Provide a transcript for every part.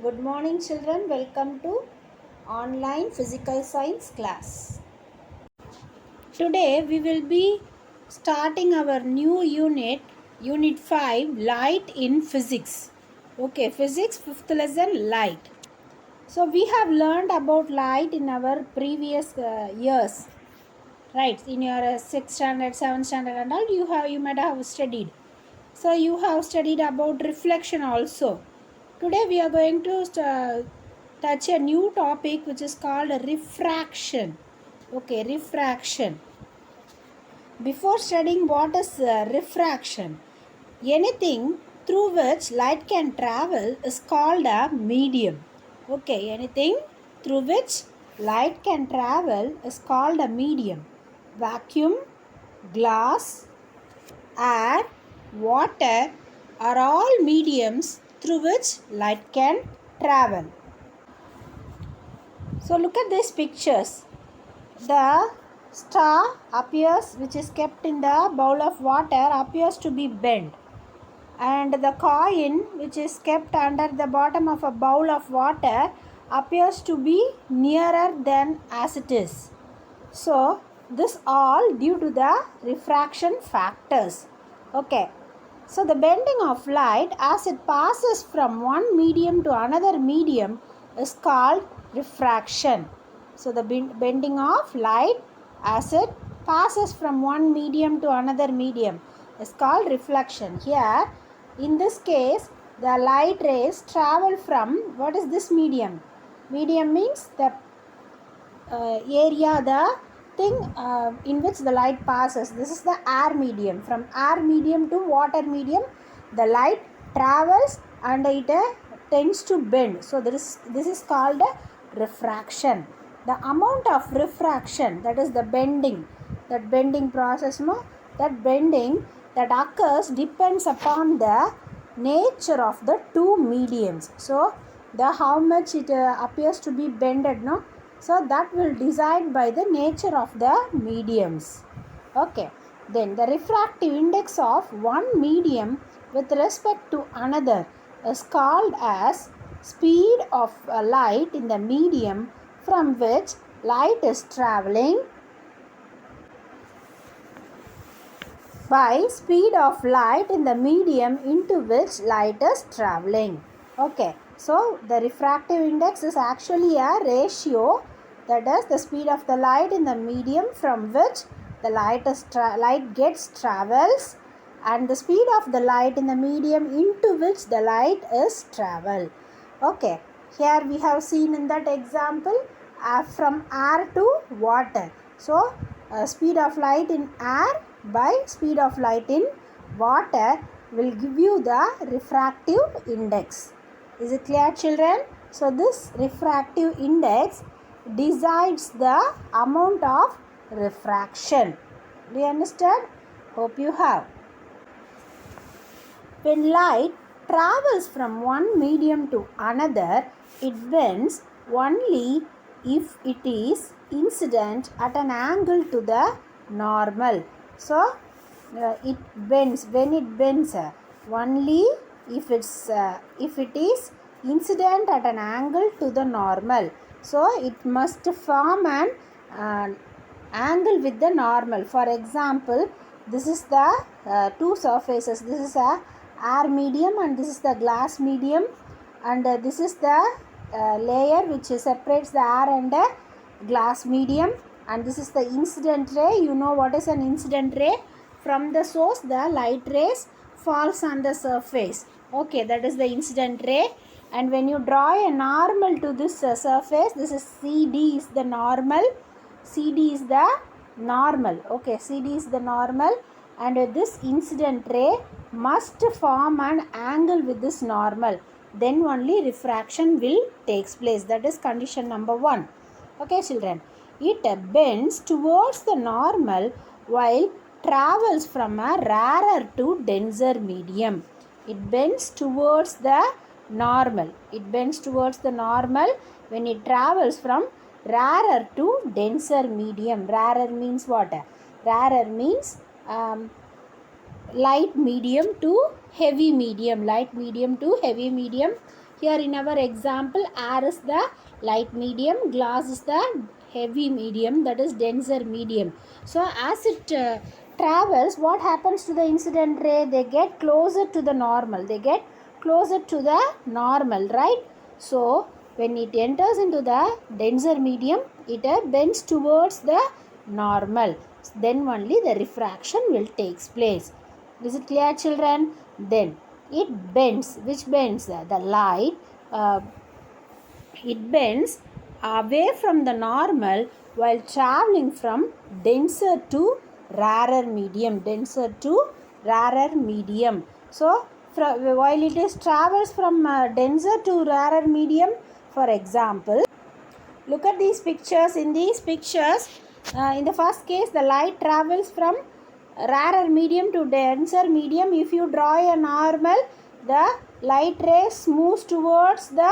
Good morning children, welcome to online physical science class. Today we will be starting our new unit 5, light in physics. Okay, physics 5th lesson, light. So we have learned about light in our previous years. Right, in your 6th standard, 7th standard and all you might have studied. So you have studied about reflection also. Today we are going to touch a new topic which is called refraction. Okay, refraction. Before studying what is refraction, anything through which light can travel is called a medium. Okay, anything through which light can travel is called a medium. Vacuum, glass, air, water are all mediums through which light can travel. So look at these pictures. The star appears, which is kept in the bowl of water, appears to be bent. And the coin, which is kept under the bottom of a bowl of water, appears to be nearer than as it is. So this all due to the refraction factors. Okay. So the bending of light as it passes from one medium to another medium is called refraction. So the bending of light as it passes from one medium to another medium is called reflection. Here in this case the light rays travel from, what is this medium? Medium means the area, the thing in which the light passes. This is the air medium. From air medium to water medium, the light travels and it tends to bend. So this is called refraction. The amount of refraction, that is the bending, that bending process, that bending that occurs depends upon the nature of the two mediums. So the how much it appears to be bended, so that will decide by the nature of the mediums. Okay. Then the refractive index of one medium with respect to another is called as speed of light in the medium from which light is traveling by speed of light in the medium into which light is traveling. Okay. So the refractive index is actually a ratio, that is the speed of the light in the medium from which the light travels, and the speed of the light in the medium into which the light is travel. Okay, here we have seen in that example from air to water. So speed of light in air by speed of light in water will give you the refractive index. Is it clear, children? So this refractive index decides the amount of refraction. Do you understand? Hope you have. When light travels from one medium to another, it bends only if it is incident at an angle to the normal. So it bends, when it bends only if it is incident at an angle to the normal. So it must form an angle with the normal. For example, this is the two surfaces. This is a air medium and this is the glass medium, and this is the layer which separates the air and glass medium, and this is the incident ray. You know what is an incident ray? From the source the light rays falls on the surface. Okay, that is the incident ray. And when you draw a normal to this surface, this is CD is the normal. CD is the normal. Okay, CD is the normal, and this incident ray must form an angle with this normal. Then only refraction will takes place. That is condition number 1. Okay, children. It bends towards the normal while travels from a rarer to denser medium. It bends towards the normal. It bends towards the normal when it travels from rarer to denser medium. Rarer means what? Rarer means light medium to heavy medium. Light medium to heavy medium. Here in our example, air is the light medium, glass is the heavy medium, that is denser medium. So as it travels, what happens to the incident ray? They get closer to the normal, right? So when it enters into the denser medium, it bends towards the normal. Then only the refraction will take place. Is it clear, children? Then it bends. Which bends? The light it bends away from the normal while traveling from denser to rarer medium. So while it is travels from denser to rarer medium, for example, look at these pictures. In these pictures, in the first case, the light travels from rarer medium to denser medium. If you draw a normal, the light rays moves towards the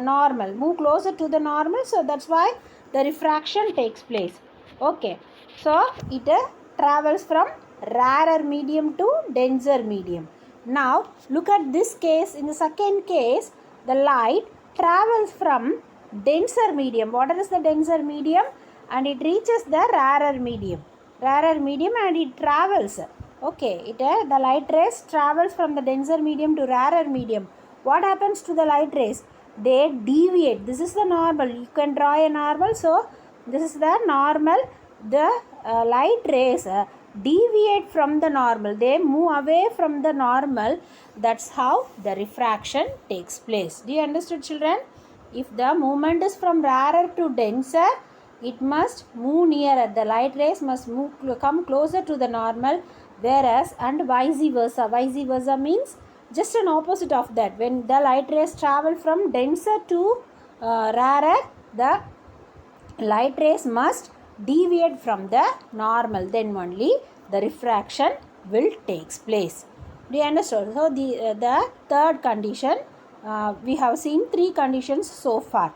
normal, move closer to the normal. So that's why the refraction takes place. Okay, so it travels from rarer medium to denser medium. Now look at this case. In the second case, the light travels from denser medium. What is the denser medium? And it reaches the rarer medium. And it travels. Okay, the light rays travels from the denser medium to rarer medium. What happens to the light rays? They deviate. This is the normal. You can draw a normal. So this is the normal. The light rays deviate from the normal. They move away from the normal. That's how the refraction takes place. Do you understand, children? If the movement is from rarer to denser, it must move nearer. The light rays must come closer to the normal, whereas and vice versa. Vice versa means just an opposite of that. When the light rays travel from denser to rarer, the light rays must deviate from the normal. Then only the refraction will take place. Do you understand? So the third condition, we have seen 3 conditions so far.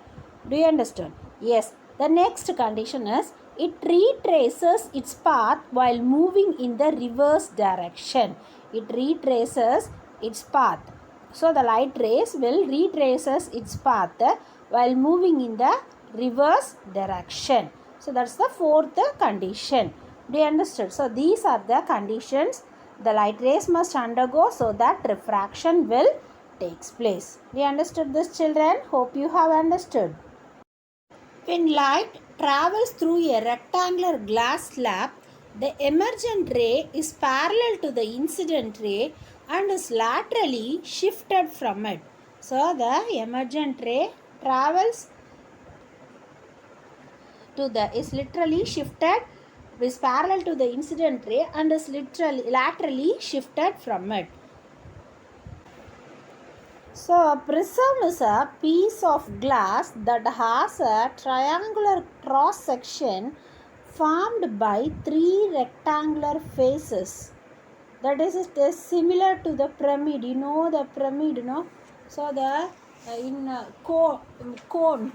Do you understand? Yes. The next condition is it retraces its path while moving in the reverse direction. It retraces its path. So the light rays will retraces its path while moving in the reverse direction. So that's the fourth condition. Do you understand? So these are the conditions the light rays must undergo so that refraction will takes place. Do you understood this, children? Hope you have understood. When light travels through a rectangular glass slab, the emergent ray is parallel to the incident ray and is laterally shifted from it. So the emergent ray travels is literally shifted, is parallel to the incident ray and is laterally shifted from it. So a prism is a piece of glass that has a triangular cross section formed by 3 rectangular faces. That is similar to the pyramid. You know the pyramid, no? So the cone,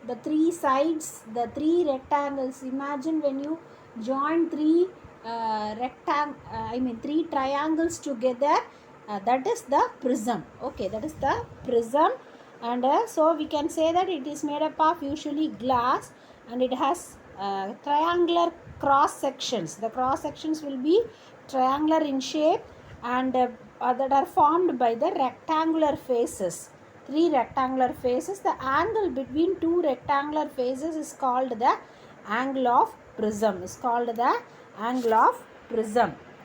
the 3 sides, the 3 rectangles. Imagine when you join 3 3 triangles together. That is the prism. Okay, that is the prism. And so we can say that it is made up of usually glass, and it has triangular cross sections. The cross sections will be triangular in shape, and that are formed by the rectangular faces. 3 rectangular faces. The angle between 2 rectangular faces is called the angle of prism.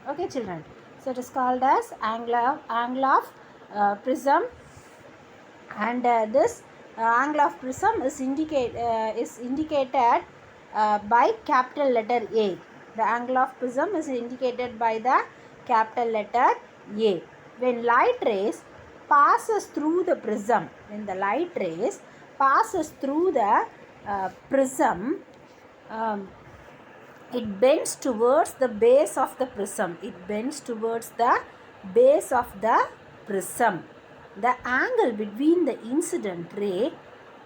Okay, children. So it is called as angle of prism, and this angle of prism is indicated by capital letter A. The angle of prism is indicated by the capital letter A. When light rays passes through the prism, prism, it bends towards the base of the prism. The angle between the incident ray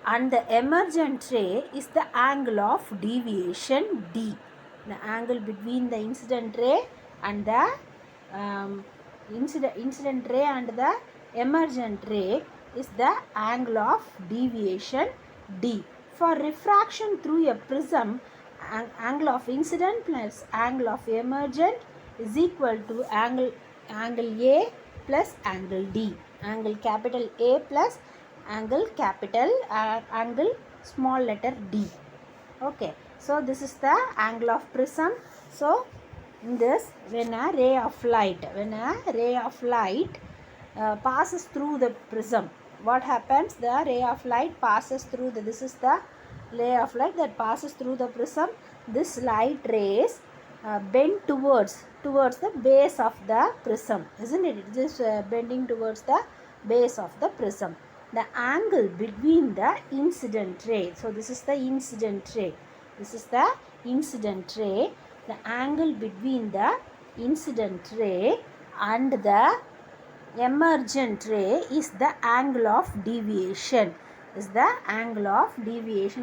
and the emergent ray is the angle of deviation D. The angle between the incident ray and the emergent ray is the angle of deviation D. For refraction through a prism, angle of incident plus angle of emergent is equal to angle A plus angle D. Angle capital A plus angle capital angle small letter D. Okay, so this is the angle of prism. So in this, when a ray of light passes through the prism, what happens? The ray of light passes through this is the ray of light that passes through the prism. This light rays bend towards the base of the prism, isn't it? It is bending towards the base of the prism. The angle between the incident ray, so this is the incident ray, the angle between the incident ray and the emergent ray is the angle of deviation.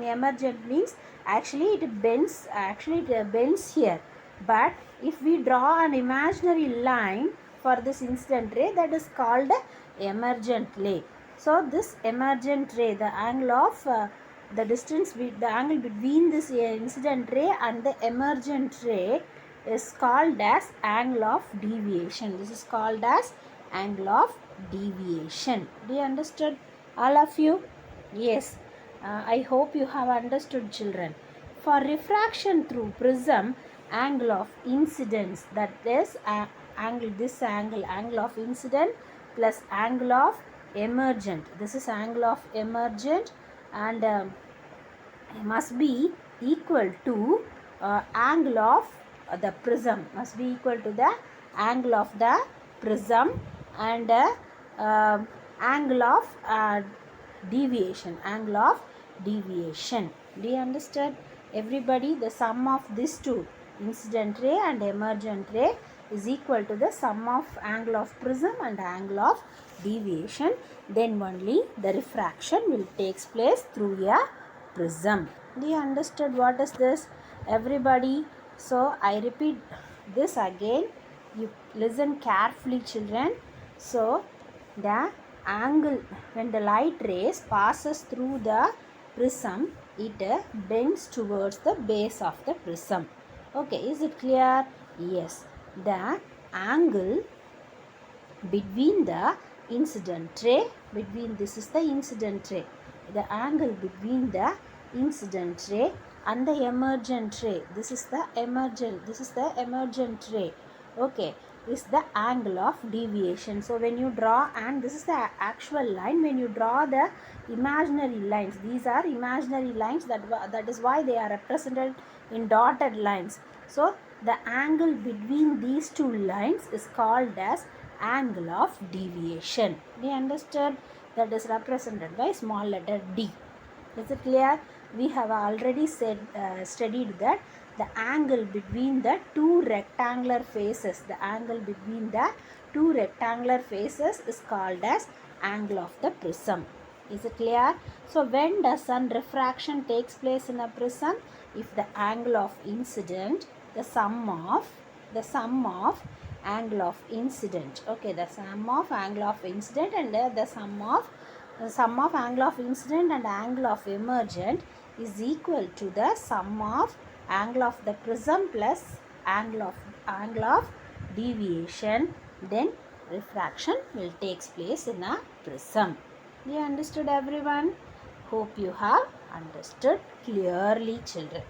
Emergent means actually it bends here, but if we draw an imaginary line for this incident ray, that is called emergent ray. So this emergent ray, the angle between this incident ray and the emergent ray is called as angle of deviation. This is called as angle of deviation. Do you understood, all of you? Yes, I hope you have understood, children. For refraction through prism, angle of incidence, that is angle of incident plus angle of emergent. This is angle of emergent, and must be equal to angle of the prism. Must be equal to the angle of the prism and angle of deviation. Do you understand, everybody? The sum of these two, incident ray and emergent ray, is equal to the sum of angle of prism and angle of deviation. Then only the refraction will takes place through a prism. Do you understood what is this, everybody? So I repeat this again. You listen carefully, children. So the angle, when the light rays passes through the prism, it bends towards the base of the prism. Okay, is it clear? Yes. The angle between the incident ray, this is the incident ray, the angle between the incident ray and the emergent ray, this is the emergent ray, okay, is the angle of deviation. So when you draw, and this is the actual line, when you draw the imaginary lines, these are imaginary lines, that is why they are represented in dotted lines. So the angle between these two lines is called as angle of deviation. Do you understand? That is represented by small letter D. Is it clear? We have already studied that the angle between the two rectangular faces, is called as angle of the prism. Is it clear? So when does sun refraction takes place in a prism? If the angle of incident, the sum of angle of incident, okay, the sum of angle of incident and the sum of angle of incident and angle of emergent is equal to the sum of angle of the prism plus angle of deviation. Then refraction will takes place in a prism. You understood, everyone? Hope you have understood clearly, children.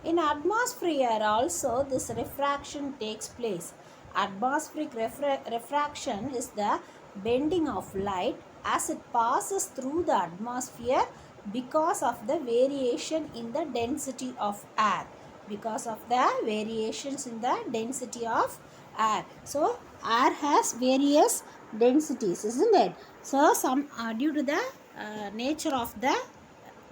In atmosphere also this refraction takes place. Atmospheric refraction is the bending of light as it passes through the atmosphere because of the variation in the density of air. Because of the variations in the density of air. So air has various densities, isn't it? So some due to the nature of the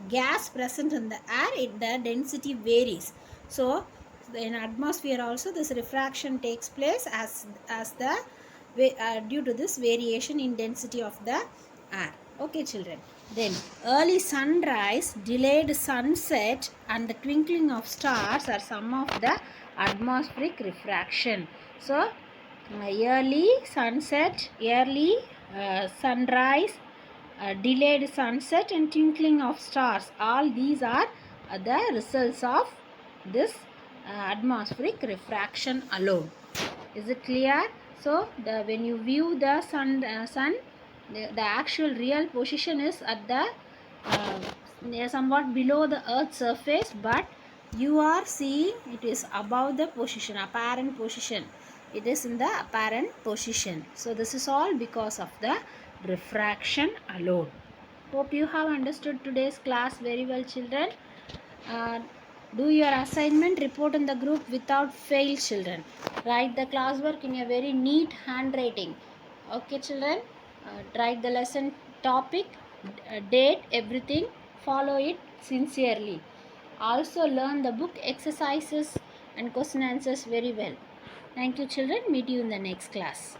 gas present in the air, the density varies. So in atmosphere also this refraction takes place as the due to this variation in density of the air. Okay, children. Then early sunrise, delayed sunset and the twinkling of stars are some of the atmospheric refraction. So early sunset, early sunrise, delayed sunset and twinkling of stars. All these are the results of this atmospheric refraction alone. Is it clear? So when you view the sun, the actual real position is at the somewhat below the earth's surface, but you are seeing it is above the position, apparent position. It is in the apparent position. So this is all because of the refraction alone. Hope you have understood today's class very well, children. uh, do your assignment, report in the group without fail, children. Write the classwork in a very neat handwriting. Okay, children. Write the lesson topic, date, everything. Follow it sincerely. Also learn the book exercises and question answers very well. Thank you, children. Meet you in the next class.